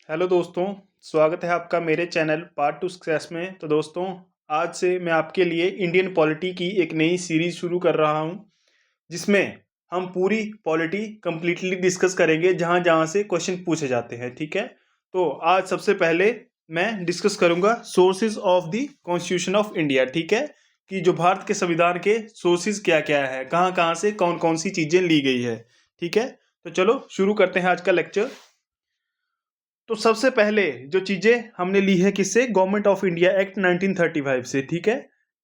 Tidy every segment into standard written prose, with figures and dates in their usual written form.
Hello दोस्तों, स्वागत है आपका मेरे चैनल पार्ट टू सक्सेस में। तो दोस्तों, आज से मैं आपके लिए इंडियन पॉलिटी की एक नई सीरीज शुरू कर रहा हूं, जिसमें हम पूरी पॉलिटी कंप्लीटली डिस्कस करेंगे जहां जहां से क्वेश्चन पूछे जाते हैं। ठीक है, तो आज सबसे पहले मैं डिस्कस करूंगा sources of the constitution of India. ठीक है, कि जो भारत के संविधान के सोर्सेज क्या क्या है, कहाँ कहाँ से कौन कौन सी चीज़ें ली गई है। ठीक है, तो चलो शुरू करते हैं आज का लेक्चर। तो सबसे पहले जो चीजें हमने ली है किससे, गवर्नमेंट ऑफ इंडिया एक्ट 1935 से। ठीक है,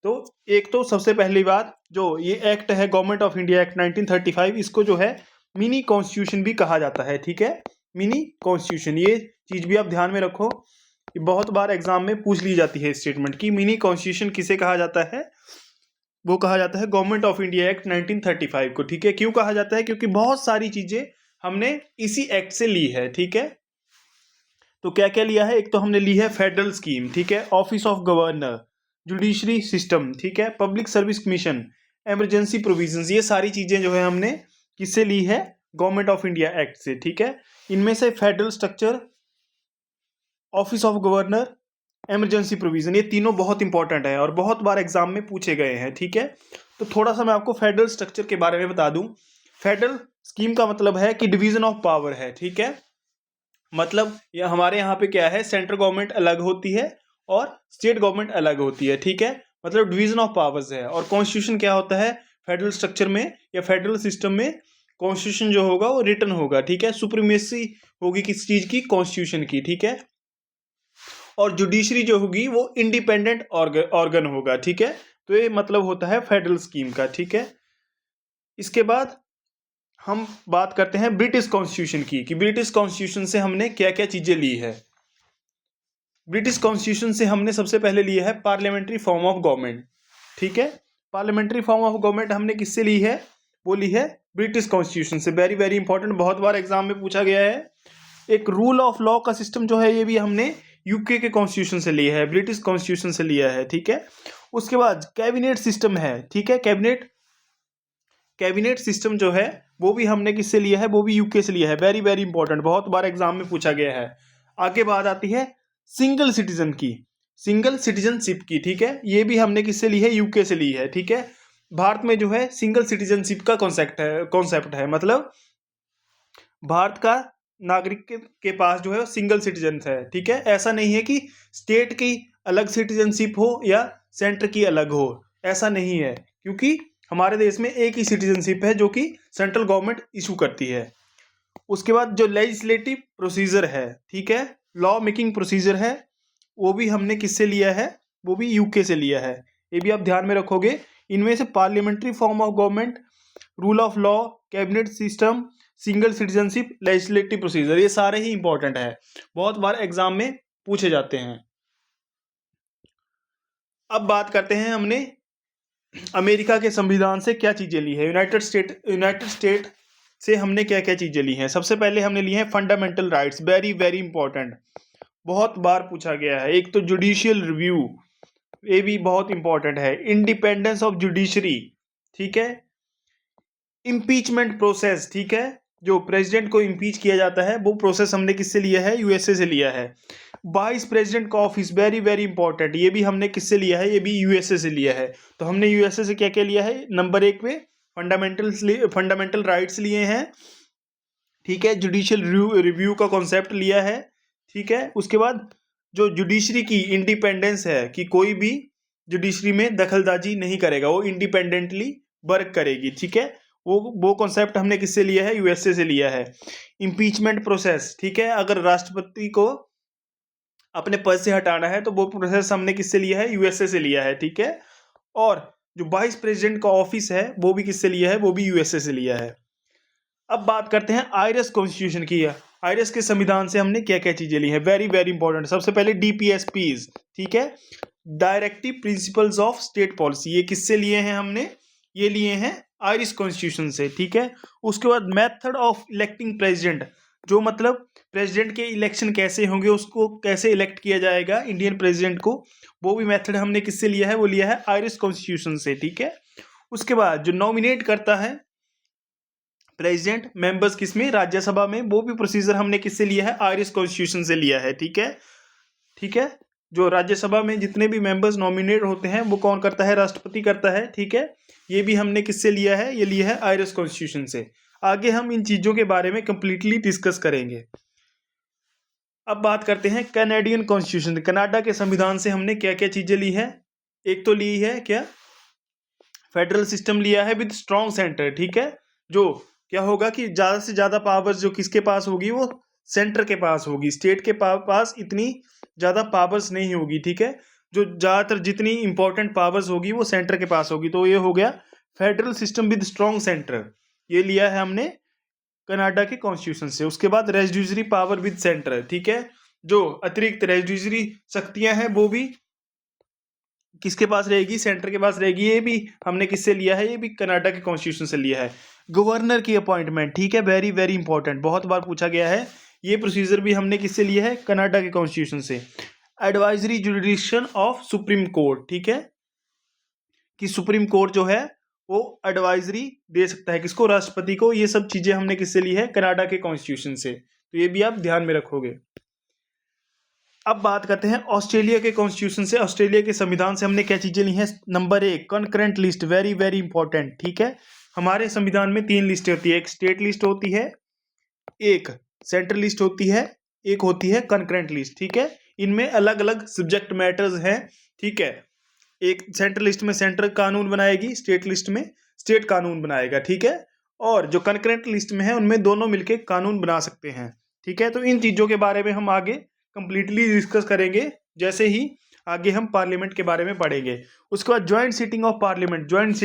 तो एक तो सबसे पहली बात, जो ये एक्ट है गवर्नमेंट ऑफ इंडिया एक्ट 1935, इसको जो है मिनी कॉन्स्टिट्यूशन भी कहा जाता है। ठीक है, मिनी कॉन्स्टिट्यूशन, ये चीज भी आप ध्यान में रखो, ये बहुत बार एग्जाम में पूछ ली जाती है स्टेटमेंट की मिनी कॉन्स्टिट्यूशन किसे कहा जाता है। वो कहा जाता है गवर्नमेंट ऑफ इंडिया एक्ट 1935 को। ठीक है, क्यों कहा जाता है, क्योंकि बहुत सारी चीजें हमने इसी एक्ट से ली है। ठीक है, तो क्या क्या लिया है, एक तो हमने ली है फेडरल स्कीम, ठीक है, office of governor, judiciary system, ठीक है, public service commission, emergency provisions, ये सारी चीजें जो है हमने किससे ली है, गवर्नमेंट ऑफ इंडिया एक्ट से। ठीक है, इनमें से federal structure, office of governor, emergency provision, ये तीनों बहुत इंपॉर्टेंट है और बहुत बार एग्जाम में पूछे गए हैं। ठीक है, तो थोड़ा सा मैं आपको फेडरल स्ट्रक्चर के बारे में बता दूं। फेडरल स्कीम का मतलब है कि डिवीजन ऑफ पावर है। ठीक है, मतलब ये हमारे यहाँ पे क्या है, सेंट्रल गवर्नमेंट अलग होती है और स्टेट गवर्नमेंट अलग होती है। ठीक है, मतलब डिवीजन ऑफ पावर्स है। और कॉन्स्टिट्यूशन क्या होता है फेडरल स्ट्रक्चर में या फेडरल सिस्टम में, कॉन्स्टिट्यूशन जो होगा वो रिटन होगा। ठीक है, सुप्रीमेसी होगी किस चीज की, कॉन्स्टिट्यूशन की। ठीक है, और जुडिशरी जो होगी वो इंडिपेंडेंट ऑर्गन होगा। ठीक है, तो ये मतलब होता है फेडरल स्कीम का। ठीक है, इसके बाद हम बात करते हैं ब्रिटिश कॉन्स्टिट्यूशन की, कि ब्रिटिश कॉन्स्टिट्यूशन से हमने क्या क्या चीजें ली है। ब्रिटिश कॉन्स्टिट्यूशन से हमने सबसे पहले लिया है पार्लियामेंट्री फॉर्म ऑफ गवर्नमेंट। ठीक है, पार्लियामेंट्री फॉर्म ऑफ गवर्नमेंट हमने किससे ली है, वो ली है ब्रिटिश कॉन्स्टिट्यूशन से। वेरी वेरी इंपॉर्टेंट, बहुत बार एग्जाम में पूछा गया है। एक रूल ऑफ लॉ का सिस्टम जो है ये भी हमने यूके के कॉन्स्टिट्यूशन से लिया है, ब्रिटिश कॉन्स्टिट्यूशन से लिया है। ठीक है, उसके बाद कैबिनेट सिस्टम है। ठीक है, कैबिनेट सिस्टम जो है वो भी हमने किससे लिया है, वो भी यूके से लिया है। वेरी वेरी इंपॉर्टेंट, बहुत बार एग्जाम में पूछा गया है। आगे बात आती है सिंगल सिटीजन की, सिंगल सिटीजनशिप की। ठीक है, ये भी हमने किससे ली है, यूके से ली है। ठीक है, भारत में जो है सिंगल सिटीजनशिप का कॉन्सेप्ट है, मतलब भारत का नागरिक के पास जो है सिंगल सिटीजन है। ठीक है, ऐसा नहीं है कि स्टेट की अलग सिटीजनशिप हो या सेंटर की अलग हो, ऐसा नहीं है, क्योंकि हमारे देश में एक ही सिटीजनशिप है जो कि सेंट्रल गवर्नमेंट इशू करती है। उसके बाद जो लेजिस्लेटिव प्रोसीजर है, ठीक है, लॉ मेकिंग प्रोसीजर है, वो भी हमने किससे लिया है, वो भी यूके से लिया है। ये भी आप ध्यान में रखोगे। इनमें से parliamentary form of government, rule of law, cabinet system, single citizenship, legislative procedure, ये सारे ही इंपॉर्टेंट है, बहुत बार एग्जाम में पूछे जाते हैं। अब बात करते हैं हमने अमेरिका के संविधान से क्या चीजें ली है, यूनाइटेड स्टेट से हमने क्या क्या चीजें ली हैं। सबसे पहले हमने ली है fundamental rights, very very important, बहुत बार पूछा गया है। एक तो जुडिशियल रिव्यू, ये भी बहुत इंपॉर्टेंट है, इंडिपेंडेंस ऑफ जुडिशरी, ठीक है, इम्पीचमेंट प्रोसेस, ठीक है, जो प्रेसिडेंट को इम्पीच किया जाता है वो प्रोसेस हमने किससे लिया है, यूएसए से लिया है। वाइस प्रेसिडेंट का ऑफिस, वेरी वेरी इंपॉर्टेंट, ये भी हमने किससे लिया है, ये भी यूएसए से लिया है। तो हमने यूएसए से क्या क्या लिया है, नंबर 1 पे फंडामेंटल राइट्स लिए हैं, ठीक है, जुडिशियल रिव्यू का कॉन्सेप्ट लिया है, ठीक है। उसके बाद जो जुडिशरी की इंडिपेंडेंस है, कि कोई भी जुडिशरी में दखलंदाजी नहीं करेगा, वो इंडिपेंडेंटली वर्क करेगी, ठीक है, वो कॉन्सेप्ट हमने किससे लिया है, यूएसए से लिया है। इम्पीचमेंट प्रोसेस, ठीक है, अगर राष्ट्रपति को अपने पद से हटाना है तो वो प्रोसेस हमने किससे लिया है, यूएसए से लिया है, ठीक है। और जो वाइस प्रेसिडेंट का ऑफिस है वो भी किससे लिया है, वो भी यूएसए से लिया है। अब बात करते हैं आयरस कॉन्स्टिट्यूशन की। आयरस के संविधान से हमने क्या क्या चीजें ली हैं, वेरी वेरी इंपॉर्टेंट। सबसे पहले डीपीएसपीज, ठीक है, directive principles of state policy, ये किससे लिए हैं हमने, ये लिए हैं आयरिश कॉन्स्टिट्यूशन से, ठीक है। उसके बाद मेथड ऑफ इलेक्टिंग प्रेसिडेंट, जो मतलब प्रेसिडेंट के इलेक्शन कैसे होंगे, उसको कैसे इलेक्ट किया जाएगा इंडियन प्रेसिडेंट को, वो भी मेथड हमने किससे लिया है, वो लिया है आयरिश कॉन्स्टिट्यूशन से, ठीक है। उसके बाद जो नॉमिनेट करता है प्रेसिडेंट मेंबर्स किसमें, राज्यसभा में, वो भी प्रोसीजर हमने किससे लिया है, आयरिश कॉन्स्टिट्यूशन से लिया है। ठीक है, ठीक है। जो राज्यसभा में जितने भी मेंबर्स नॉमिनेट होते हैं वो कौन करता है, राष्ट्रपति करता है। ठीक है, ये भी हमने किससे लिया है, ये लिया है आयरिश कॉन्स्टिट्यूशन से। आगे हम इन चीजों के बारे में कंप्लीटली डिस्कस करेंगे। अब बात करते हैं कैनेडियन कॉन्स्टिट्यूशन, कनाडा के संविधान से हमने क्या क्या चीजें ली है। एक तो ली है क्या, फेडरल सिस्टम लिया है विद स्ट्रॉन्ग सेंटर। ठीक है, जो क्या होगा कि ज्यादा से ज्यादा पावर्स जो किसके पास होगी, वो सेंटर के पास होगी, स्टेट के पास इतनी ज्यादा पावर्स नहीं होगी। ठीक है, जो ज्यादातर जितनी इंपॉर्टेंट पावर्स होगी वो सेंटर के पास होगी। तो ये हो गया federal system with strong centre, ये लिया है हमने कनाडा के कॉन्स्टिट्यूशन से। उसके बाद रेजिड्यूसरी पावर विद सेंटर। ठीक है, जो अतिरिक्त रेजिड्यूसरी शक्तियां हैं वो भी किसके पास रहेगी, सेंटर के पास रहेगी। ये भी हमने किससे लिया है, ये भी कनाडा के कॉन्स्टिट्यूशन से लिया है। गवर्नर की अपॉइंटमेंट, ठीक है, वेरी वेरी इंपॉर्टेंट, बहुत बार पूछा गया है। ये प्रोसीजर भी हमने किससे लिया है, कनाडा के कॉन्स्टिट्यूशन से। एडवाइजरी जुडिशन ऑफ सुप्रीम कोर्ट, ठीक है, कि सुप्रीम कोर्ट जो है वो एडवाइजरी दे सकता है किसको, राष्ट्रपति को। ये सब चीजें हमने किससे ली है, कनाडा के कॉन्स्टिट्यूशन से। तो ये भी आप ध्यान में रखोगे। अब बात करते हैं ऑस्ट्रेलिया के कॉन्स्टिट्यूशन से, ऑस्ट्रेलिया के संविधान से हमने क्या चीजें ली हैं। Number 1 concurrent list, very very important. ठीक है, हमारे संविधान में 3 लिस्टें होती है, एक स्टेट लिस्ट होती है, एक सेंट्रल लिस्ट होती है, एक होती है कॉन्करेंट लिस्ट। ठीक है, इनमें अलग अलग सब्जेक्ट मैटर्स हैं। ठीक है, एक सेंट्रल लिस्ट में सेंट्रल कानून बनाएगी, स्टेट लिस्ट में स्टेट कानून बनाएगा। ठीक है, और जो कॉन्करेंट लिस्ट में है उनमें दोनों मिलके कानून बना सकते हैं। ठीक है, तो इन चीजों के बारे में हम आगे कंप्लीटली डिस्कस करेंगे जैसे ही आगे हम पार्लियामेंट के बारे में पढ़ेंगे। उसके बाद joint sitting of parliament, joint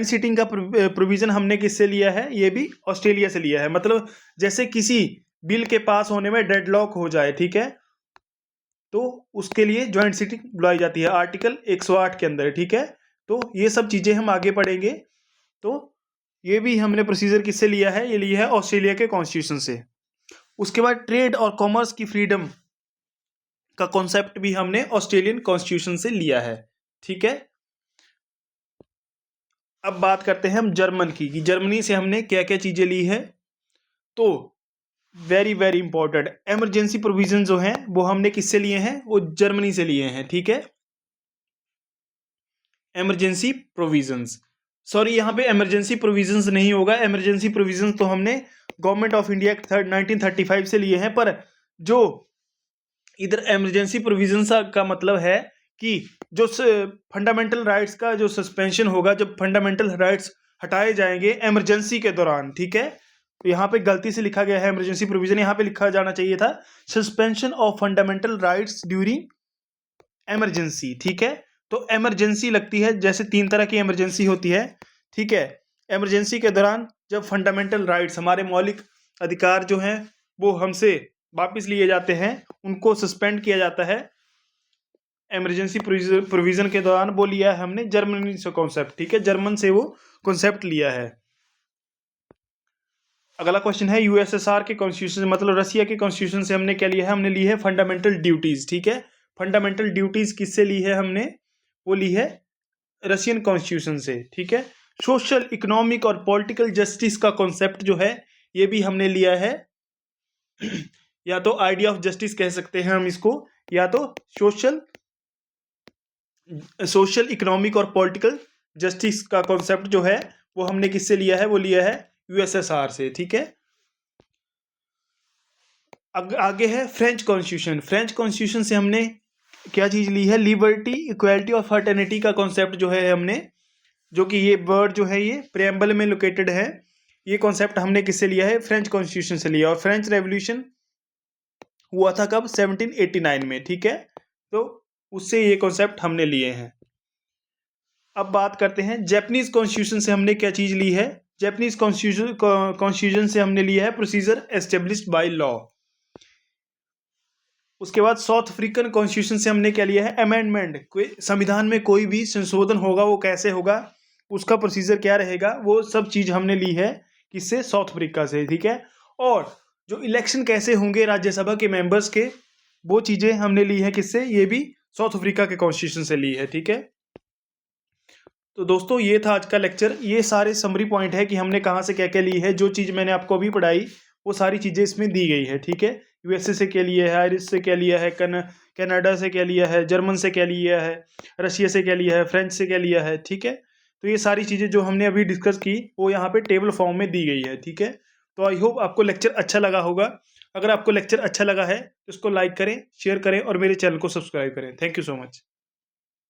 sitting का प्रोविजन हमने किससे लिया है, ये भी ऑस्ट्रेलिया से लिया है। मतलब जैसे किसी बिल के पास होने में डेडलॉक हो जाए, ठीक है, तो उसके लिए ज्वाइंट सिटिंग बुलाई जाती है, आर्टिकल 108 के अंदर। ठीक है, तो ये सब चीजें हम आगे पढ़ेंगे। तो ये भी हमने प्रोसीजर किससे लिया है, ये लिया है ऑस्ट्रेलिया के कॉन्स्टिट्यूशन से। उसके बाद ट्रेड और कॉमर्स की फ्रीडम का कॉन्सेप्ट भी हमने ऑस्ट्रेलियन कॉन्स्टिट्यूशन से लिया है। ठीक है, अब बात करते हैं हम जर्मन की, कि जर्मनी से हमने क्या क्या चीजें ली है। तो very very important, emergency provision जो हैं वो हमने किससे लिए हैं, वो जर्मनी से लिए हैं। ठीक है, इमरजेंसी प्रोविजंस, सॉरी यहाँ पे इमरजेंसी प्रोविजंस नहीं होगा, इमरजेंसी प्रोविजंस तो हमने गवर्नमेंट ऑफ इंडिया एक्ट 1935 से लिए हैं। पर जो इधर इमरजेंसी प्रोविजंस का मतलब है कि जो फंडामेंटल राइट्स का जो सस्पेंशन होगा, जब फंडामेंटल राइट्स हटाए जाएंगे इमरजेंसी के दौरान। ठीक है, तो यहाँ पे गलती से लिखा गया है इमरजेंसी प्रोविजन, यहाँ पे लिखा जाना चाहिए था suspension of fundamental rights during emergency. ठीक है, तो इमरजेंसी लगती है, जैसे 3 तरह की इमरजेंसी होती है। ठीक है, इमरजेंसी के दौरान जब फंडामेंटल राइट्स, हमारे मौलिक अधिकार जो हैं वो हमसे वापस लिए जाते हैं, उनको सस्पेंड किया जाता है इमरजेंसी प्रोविजन के दौरान, वो लिया है हमने जर्मनी से कॉन्सेप्ट। ठीक है, जर्मन से वो कॉन्सेप्ट लिया है। अगला क्वेश्चन है यूएसएसआर के कॉन्स्टिट्यूशन, मतलब रसिया के कॉन्स्टिट्यूशन से हमने क्या लिया है, हमने ली है फंडामेंटल ड्यूटीज। ठीक है, फंडामेंटल ड्यूटीज किससे ली है हमने, वो ली है रशियन कॉन्स्टिट्यूशन से। ठीक है, सोशल इकोनॉमिक और पॉलिटिकल जस्टिस का कॉन्सेप्ट जो है ये भी हमने लिया है, या तो आइडिया ऑफ जस्टिस कह सकते हैं हम इसको, या तो सोशल इकोनॉमिक और पॉलिटिकल जस्टिस का कॉन्सेप्ट जो है वो हमने किससे लिया है, वो लिया है यूएसएसआर से। ठीक है, आगे है फ्रेंच कॉन्स्टिट्यूशन, फ्रेंच कॉन्स्टिट्यूशन से हमने क्या चीज ली है, लिबर्टी, इक्वालिटी और फर्टर्निटी का कॉन्सेप्ट जो है हमने, जो कि ये वर्ड जो है ये प्रेम्बल में लोकेटेड है, ये कॉन्सेप्ट हमने किससे लिया है, फ्रेंच कॉन्स्टिट्यूशन से लिया। और फ्रेंच रेवोल्यूशन हुआ था कब, 1789 में। ठीक है, तो उससे ये कॉन्सेप्ट हमने लिए हैं। अब बात करते हैं जापानीज कॉन्स्टिट्यूशन से हमने क्या चीज ली है, जापानीज कॉन्स्टिट्यूशन से हमने लिया है प्रोसीजर एस्टेब्लिश्ड बाय लॉ। उसके बाद साउथ अफ्रीकन कॉन्स्टिट्यूशन से हमने क्या लिया है, अमेंडमेंट, कोई संविधान में कोई भी संशोधन होगा वो कैसे होगा, उसका प्रोसीजर क्या रहेगा, वो सब चीज हमने ली है किससे, साउथ अफ्रीका से। ठीक है, और जो इलेक्शन कैसे होंगे राज्यसभा के मेंबर्स के, वो चीजें हमने ली है किससे, ये भी साउथ अफ्रीका के कॉन्स्टिट्यूशन से ली है। ठीक है, तो दोस्तों ये था आज का लेक्चर। ये सारे समरी पॉइंट है कि हमने कहाँ से क्या क्या ली है। जो चीज़ मैंने आपको अभी पढ़ाई वो सारी चीज़ें इसमें दी गई है, ठीक है। यूएसए से क्या लिया है, आयरिश से क्या लिया है, कनाडा से क्या लिया है, जर्मन से क्या लिया है, रशिया से क्या लिया है, फ्रेंच से क्या लिया है, ठीक है। तो ये सारी चीज़ें जो हमने अभी डिस्कस की वो यहाँ पे टेबल फॉर्म में दी गई है, ठीक है। तो आई होप आपको लेक्चर अच्छा लगा होगा। अगर आपको लेक्चर अच्छा लगा है तो इसको लाइक करें, शेयर करें और मेरे चैनल को सब्सक्राइब करें। Thank you so much.